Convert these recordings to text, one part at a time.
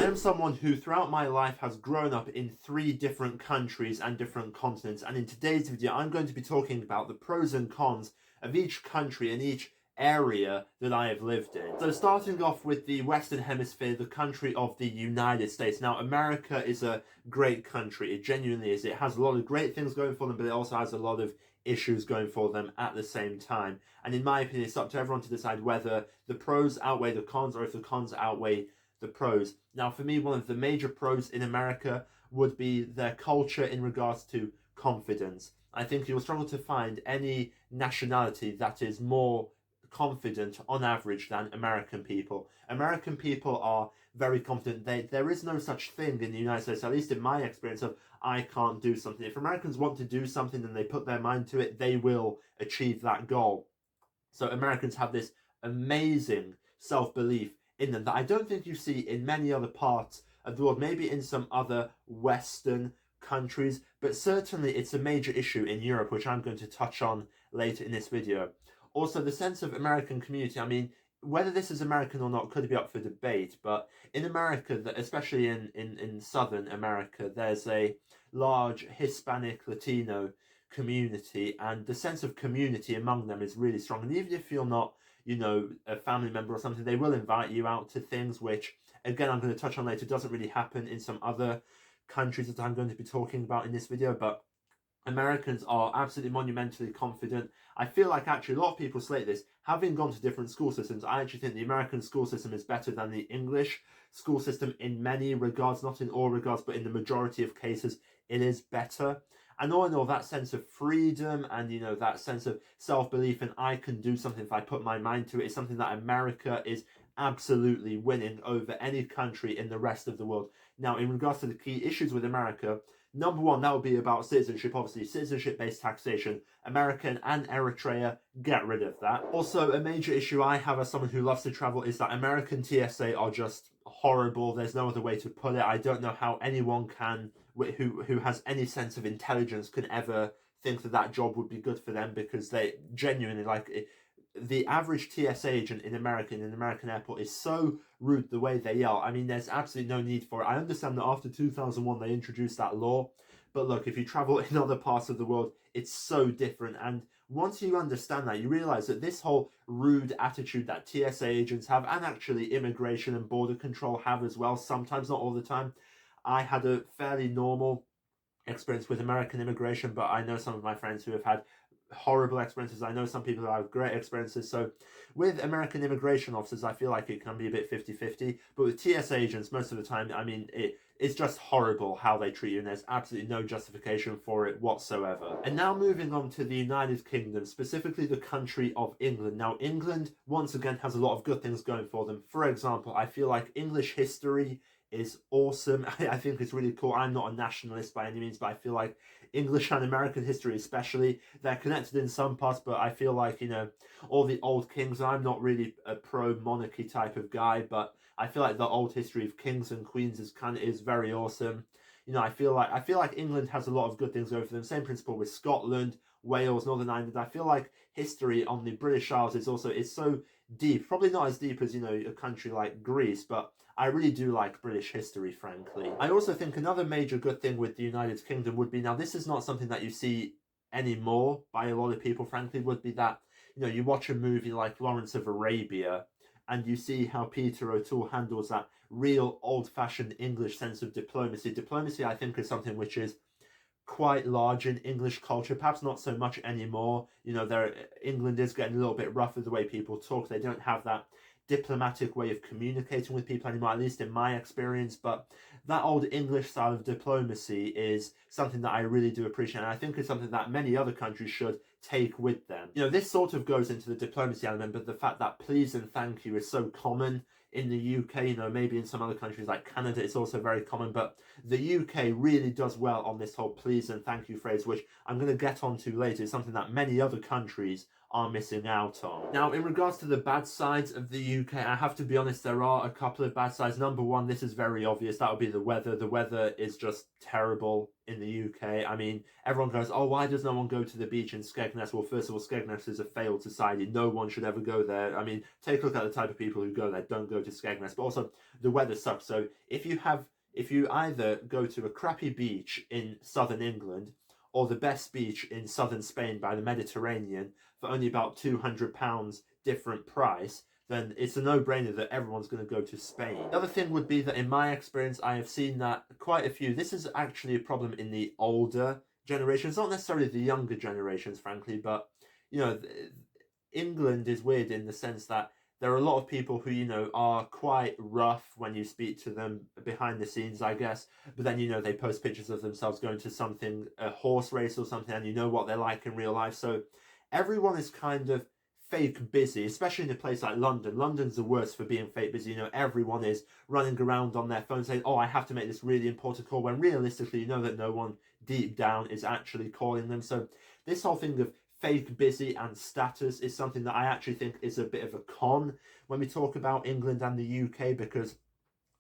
am someone who throughout my life has grown up in 3 different countries and different continents, and in today's video I'm going to be talking about the pros and cons of each country and each area that I have lived in. So starting off with the Western Hemisphere, the country of the United States. Now, America is a great country. It genuinely is. It has a lot of great things going for them, but it also has a lot of issues going for them at the same time. And in my opinion, it's up to everyone to decide whether the pros outweigh the cons or if the cons outweigh the pros. Now, for me, one of the major pros in America would be their culture in regards to confidence. I think you'll struggle to find any nationality that is more confident on average than American people. American people are very confident. There is no such thing in the United States, at least in my experience, of I can't do something. If Americans want to do something and they put their mind to it, they will achieve that goal. So Americans have this amazing self-belief in them that I don't think you see in many other parts of the world, maybe in some other Western countries, but certainly it's a major issue in Europe, which I'm going to touch on later in this video. Also, the sense of American community, I mean, whether this is American or not could be up for debate, but in America, especially in Southern America, there's a large Hispanic Latino community, and the sense of community among them is really strong. And even if you're not, you know, a family member or something, they will invite you out to things, which, again, I'm going to touch on later, doesn't really happen in some other countries that I'm going to be talking about in this video, but Americans are absolutely monumentally confident. I feel like actually a lot of people slate this. Having gone to different school systems, I actually think the American school system is better than the English school system in many regards, not in all regards, but in the majority of cases, it is better. And all in all, that sense of freedom and, you know, that sense of self-belief and I can do something if I put my mind to it is something that America is absolutely winning over any country in the rest of the world. Now, in regards to the key issues with America, number one, that would be about citizenship, obviously. Citizenship-based taxation. American and Eritrea, get rid of that. Also, a major issue I have as someone who loves to travel is that American TSA are just horrible. There's no other way to put it. I don't know how anyone can, who has any sense of intelligence, can ever think that that job would be good for them, because they genuinely, like, the average TSA agent in America, in an American airport, is so rude the way they are. I mean, there's absolutely no need for it. I understand that after 2001 they introduced that law, but look, if you travel in other parts of the world, it's so different. And once you understand that, you realize that this whole rude attitude that TSA agents have, and actually immigration and border control have as well, sometimes, not all the time. I had a fairly normal experience with American immigration, but I know some of my friends who have had horrible experiences. I know some people who have great experiences. So with American immigration officers, I feel like it can be a bit 50-50, but with TSA agents, most of the time, I mean, it's just horrible how they treat you, and there's absolutely no justification for it whatsoever. And now moving on to the United Kingdom, specifically the country of England. Now, England, once again, has a lot of good things going for them. For example, I feel like English history is awesome. I think it's really cool. I'm not a nationalist by any means, but I feel like English and American history especially, they're connected in some parts, but I feel like, you know, all the old kings, I'm not really a pro-monarchy type of guy, but I feel like the old history of kings and queens is very awesome. You know, I feel like England has a lot of good things over them. Same principle with Scotland, Wales, Northern Ireland. I feel like history on the British Isles is so deep. Probably not as deep as, you know, a country like Greece, but I really do like British history, frankly. I also think another major good thing with the United Kingdom would be, now this is not something that you see anymore by a lot of people, frankly, would be that, you know, you watch a movie like Lawrence of Arabia and you see how Peter O'Toole handles that real old-fashioned English sense of diplomacy. Diplomacy, I think, is something which is quite large in English culture, perhaps not so much anymore. You know, England is getting a little bit rough with the way people talk. They don't have that diplomatic way of communicating with people anymore, at least in my experience, but that old English style of diplomacy is something that I really do appreciate, and I think it's something that many other countries should take with them. You know, this sort of goes into the diplomacy element, but the fact that please and thank you is so common in the UK, you know, maybe in some other countries like Canada it's also very common, but the UK really does well on this whole please and thank you phrase, which I'm going to get onto later. Is something that many other countries are missing out on. Now, in regards to the bad sides of the UK, I have to be honest, there are a couple of bad sides. Number one, this is very obvious, that would be the weather. The weather is just terrible in the UK. I mean, everyone goes, oh, why does no one go to the beach in Skegness? Well, first of all, Skegness is a failed society. No one should ever go there. I mean, take a look at the type of people who go there. Don't go to Skegness. But also, the weather sucks. So if you either go to a crappy beach in southern England or the best beach in southern Spain by the Mediterranean for only about £200 different price, then it's a no-brainer that everyone's going to go to Spain. The other thing would be that in my experience, I have seen that quite a few, this is actually a problem in the older generations, not necessarily the younger generations, frankly, but, you know, England is weird in the sense that there are a lot of people who, you know, are quite rough when you speak to them behind the scenes, I guess. But then, you know, they post pictures of themselves going to something, a horse race or something, and you know what they're like in real life. So everyone is kind of fake busy, especially in a place like London. London's the worst for being fake busy. You know, everyone is running around on their phone saying, oh, I have to make this really important call, when realistically, you know that no one deep down is actually calling them. So this whole thing of fake busy and status is something that I actually think is a bit of a con when we talk about England and the UK, because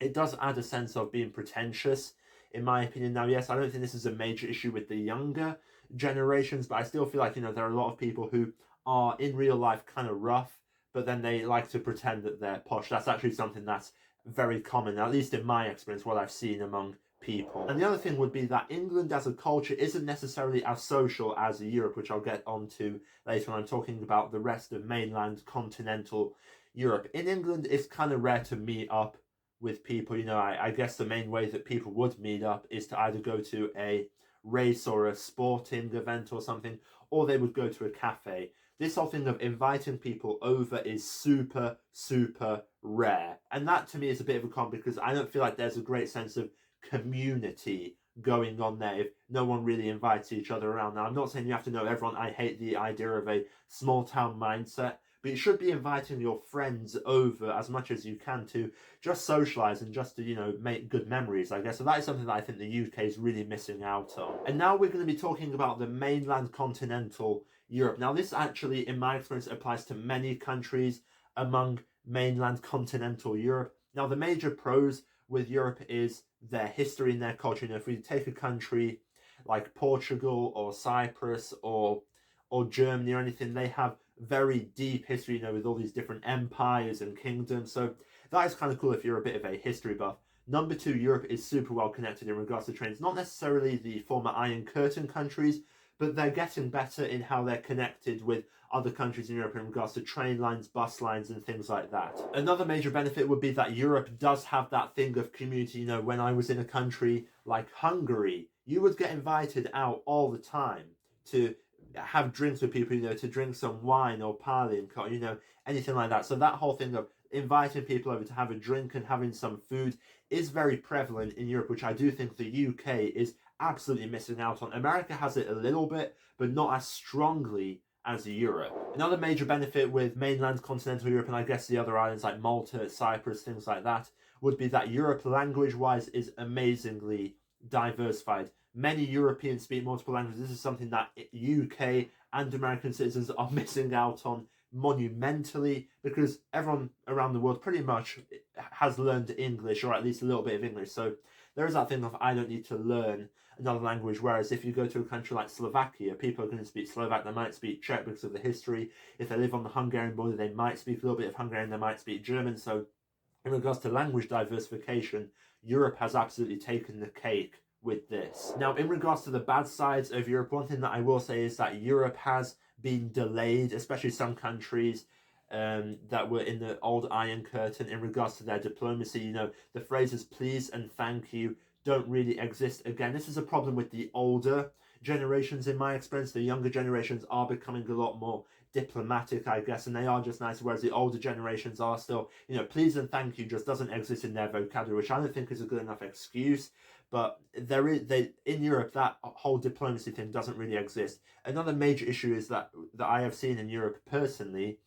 it does add a sense of being pretentious, in my opinion. Now, yes, I don't think this is a major issue with the younger generations, but I still feel like, you know, there are a lot of people who are in real life kind of rough, but then they like to pretend that they're posh. That's actually something that's very common, at least in my experience, what I've seen among people. And the other thing would be that England as a culture isn't necessarily as social as Europe, which I'll get onto later when I'm talking about the rest of mainland continental Europe. In England, it's kind of rare to meet up with people. You know, I guess the main way that people would meet up is to either go to a race or a sporting event or something, or they would go to a cafe. This whole thing of inviting people over is super, super rare. And that to me is a bit of a con, because I don't feel like there's a great sense of community going on there if no one really invites each other around. Now, I'm not saying you have to know everyone. I hate the idea of a small town mindset, but you should be inviting your friends over as much as you can to just socialize and just to, you know, make good memories, I guess. So that is something that I think the UK is really missing out on. And now we're going to be talking about the mainland continental Europe. Now, this actually, in my experience, applies to many countries among mainland continental Europe. Now, the major pros with Europe is their history and their culture. You know, if we take a country like Portugal or Cyprus or Germany or anything, they have very deep history, you know, with all these different empires and kingdoms. So that is kind of cool if you're a bit of a history buff. Number two, Europe is super well connected in regards to trains. Not necessarily the former Iron Curtain countries, but they're getting better in how they're connected with other countries in Europe in regards to train lines, bus lines, and things like that. Another major benefit would be that Europe does have that thing of community. You know, when I was in a country like Hungary, you would get invited out all the time to have drinks with people, you know, to drink some wine or pálinka, you know, anything like that. So that whole thing of inviting people over to have a drink and having some food is very prevalent in Europe, which I do think the UK is absolutely missing out on. America has it a little bit, but not as strongly as Europe. Another major benefit with mainland continental Europe, and I guess the other islands like Malta, Cyprus, things like that, would be that Europe, language-wise, is amazingly diversified. Many Europeans speak multiple languages. This is something that UK and American citizens are missing out on monumentally, because everyone around the world pretty much has learned English, or at least a little bit of English. So there is that thing of, I don't need to learn another language. Whereas if you go to a country like Slovakia, people are going to speak Slovak, they might speak Czech because of the history. If they live on the Hungarian border, they might speak a little bit of Hungarian, they might speak German. So in regards to language diversification, Europe has absolutely taken the cake with this. Now, in regards to the bad sides of Europe, one thing that I will say is that Europe has been delayed, especially some countries that were in the old Iron Curtain, in regards to their diplomacy. You know, the phrases please and thank you don't really exist. Again, this is a problem with the older generations, in my experience. The younger generations are becoming a lot more diplomatic, I guess, and they are just nice, whereas the older generations are still, you know, please and thank you just doesn't exist in their vocabulary, which I don't think is a good enough excuse. But in Europe, that whole diplomacy thing doesn't really exist. Another major issue is that I have seen in Europe personally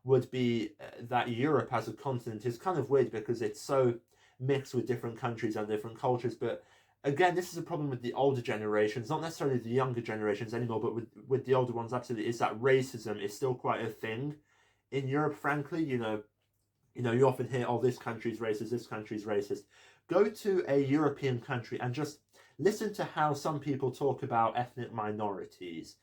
would be that Europe as a continent is kind of weird, because it's so mixed with different countries and different cultures. But Again, this is a problem with the older generations, not necessarily the younger generations anymore, but with the older ones, absolutely, is that racism is still quite a thing in Europe. Frankly, you often hear, "Oh, this country's racist, this country's racist." Go to a European country and just listen to how some people talk about ethnic minorities.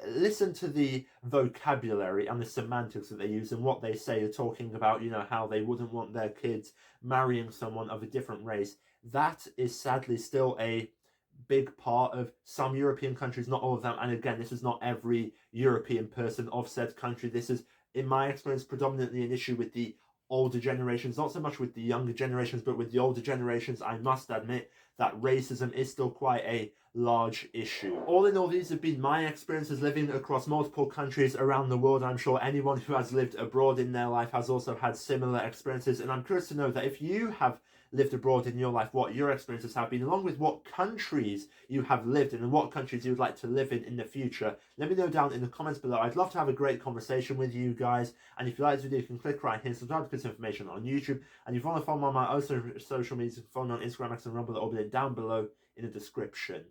Listen to the vocabulary and the semantics that they use and what they say. Are talking about, how they wouldn't want their kids marrying someone of a different race. That is sadly still a big part of some European countries, not all of them. And again, this is not every European person of said country. This is, in my experience, predominantly an issue with the older generations, not so much with the younger generations, but with the older generations. I must admit that racism is still quite a large issue. All in all, these have been my experiences living across multiple countries around the world. I'm sure anyone who has lived abroad in their life has also had similar experiences, and I'm curious to know that if you have lived abroad in your life, what your experiences have been, along with what countries you have lived in and what countries you would like to live in the future. Let me know down in the comments below. I'd love to have a great conversation with you guys, and if you like this video, you can click right here, subscribe to this information on YouTube, and if you want to follow me on my other social media, you can follow me on Instagram, X, and Rumble. They'll all be down below in the description.